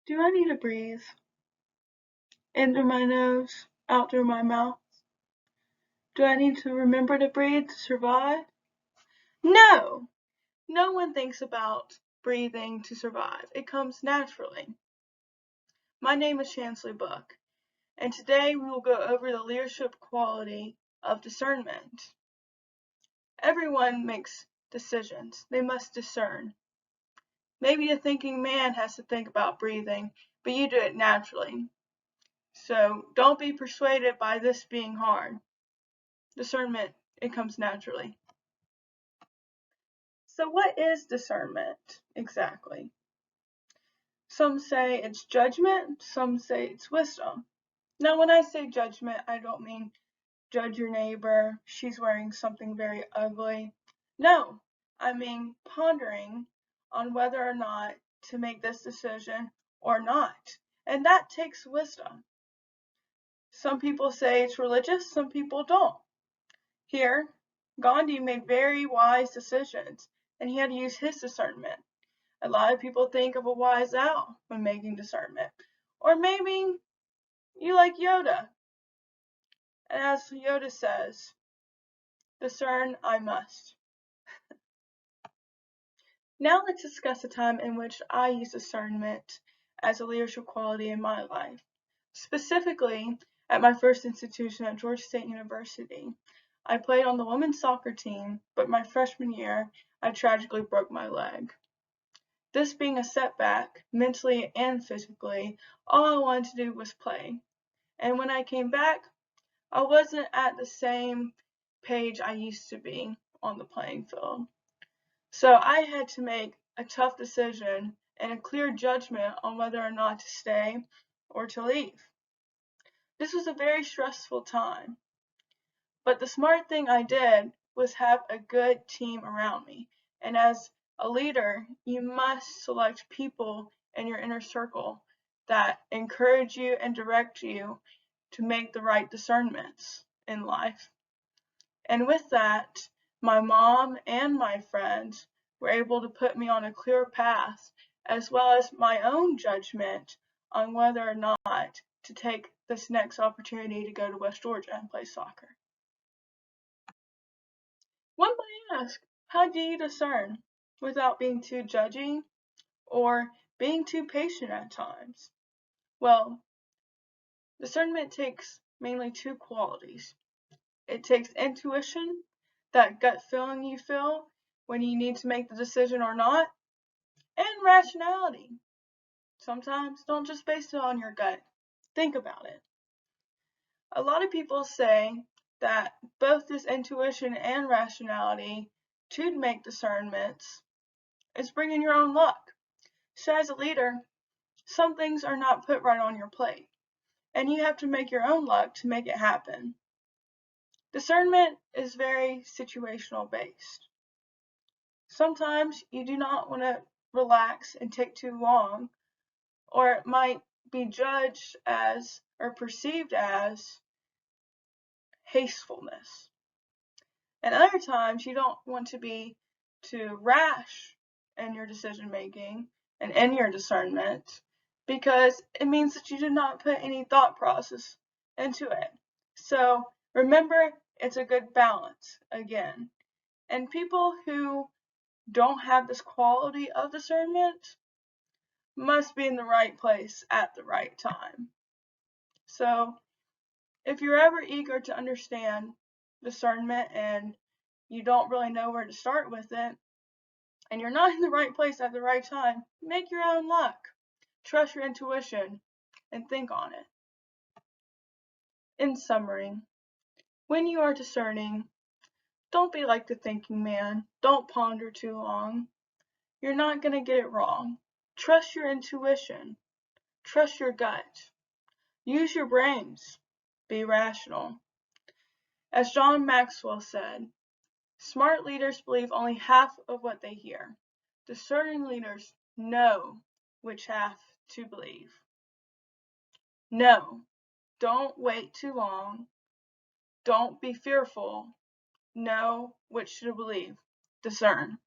Do I need to breathe? In through my nose, out through my mouth? Do I need to remember to breathe to survive? No! No one thinks about breathing to survive. It comes naturally. My name is Chansley Buck, and today we will go over the leadership quality of discernment. Everyone makes decisions. They must discern. Maybe a thinking man has to think about breathing, but you do it naturally. So don't be persuaded by this being hard. Discernment, it comes naturally. So what is discernment exactly? Some say it's judgment, some say it's wisdom. Now when I say judgment, I don't mean judge your neighbor, she's wearing something very ugly. No, I mean pondering on whether or not to make this decision or not. And that takes wisdom. Some people say it's religious, some people don't. Here, Gandhi made very wise decisions, and he had to use his discernment. A lot of people think of a wise owl when making discernment. Or maybe you like Yoda. And as Yoda says, discern I must. Now let's discuss a time in which I used discernment as a leadership quality in my life. Specifically, at my first institution at Georgia State University. I played on the women's soccer team, but my freshman year, I tragically broke my leg. This being a setback, mentally and physically, all I wanted to do was play. And when I came back, I wasn't at the same page I used to be on the playing field. So I had to make a tough decision and a clear judgment on whether or not to stay or to leave. This was a very stressful time, but the smart thing I did was have a good team around me. And as a leader, you must select people in your inner circle that encourage you and direct you to make the right discernments in life. And with that, my mom and my friends were able to put me on a clear path, as well as my own judgment on whether or not to take this next opportunity to go to West Georgia and play soccer. One might ask, how do you discern without being too judgy or being too patient at times? Well, discernment takes mainly two qualities. It takes intuition, that gut feeling you feel when you need to make the decision or not, and rationality. Sometimes don't just base it on your gut. Think about it. A lot of people say that both this intuition and rationality to make discernments is bringing your own luck. So as a leader, some things are not put right on your plate, and you have to make your own luck to make it happen. Discernment is very situational based. Sometimes you do not want to relax and take too long, or it might be judged as or perceived as hastefulness. And other times you don't want to be too rash in your decision making and in your discernment because it means that you did not put any thought process into it. So remember, it's a good balance again. And people who don't have this quality of discernment must be in the right place at the right time. So if you're ever eager to understand discernment and you don't really know where to start with it, and you're not in the right place at the right time, make your own luck. Trust your intuition and think on it. In summary, when you are discerning, don't be like the thinking man. Don't ponder too long. You're not going to get it wrong. Trust your intuition. Trust your gut. Use your brains. Be rational. As John Maxwell said, smart leaders believe only half of what they hear. Discerning leaders know which half to believe. No, don't wait too long. Don't be fearful. Know which to believe. Discern.